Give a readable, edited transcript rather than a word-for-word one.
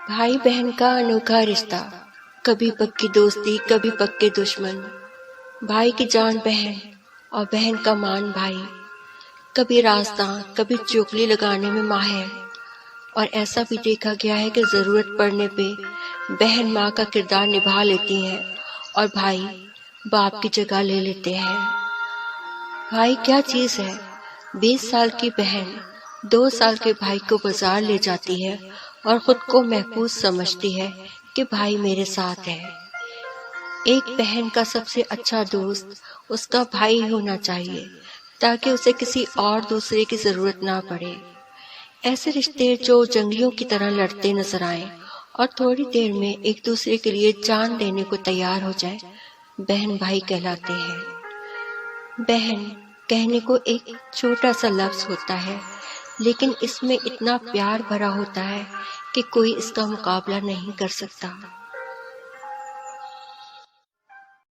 بھائی بہن کا انوکھا رشتہ، کبھی پکی دوستی کبھی پکے دشمن، بھائی کی جان بہن اور بہن کا مان بھائی، کبھی راستہ کبھی چوکلی لگانے میں ماہر، اور ایسا بھی دیکھا گیا ہے کہ ضرورت پڑنے پہ بہن ماں کا کردار نبھا لیتی ہے اور بھائی باپ کی جگہ لے لیتے ہیں۔ بھائی کیا چیز ہے؟ 20 سال کی بہن 2 سال کے بھائی کو بازار لے جاتی ہے اور خود کو محفوظ سمجھتی ہے کہ بھائی میرے ساتھ ہے۔ ایک بہن کا سب سے اچھا دوست اس کا بھائی ہونا چاہیے تاکہ اسے کسی اور دوسرے کی ضرورت نہ پڑے۔ ایسے رشتے جو جنگلیوں کی طرح لڑتے نظر آئیں اور تھوڑی دیر میں ایک دوسرے کے لیے جان دینے کو تیار ہو جائیں، بہن بھائی کہلاتے ہیں۔ بہن کہنے کو ایک چھوٹا سا لفظ ہوتا ہے، لیکن اس میں اتنا پیار بھرا ہوتا ہے کہ کوئی اس کا مقابلہ نہیں کر سکتا۔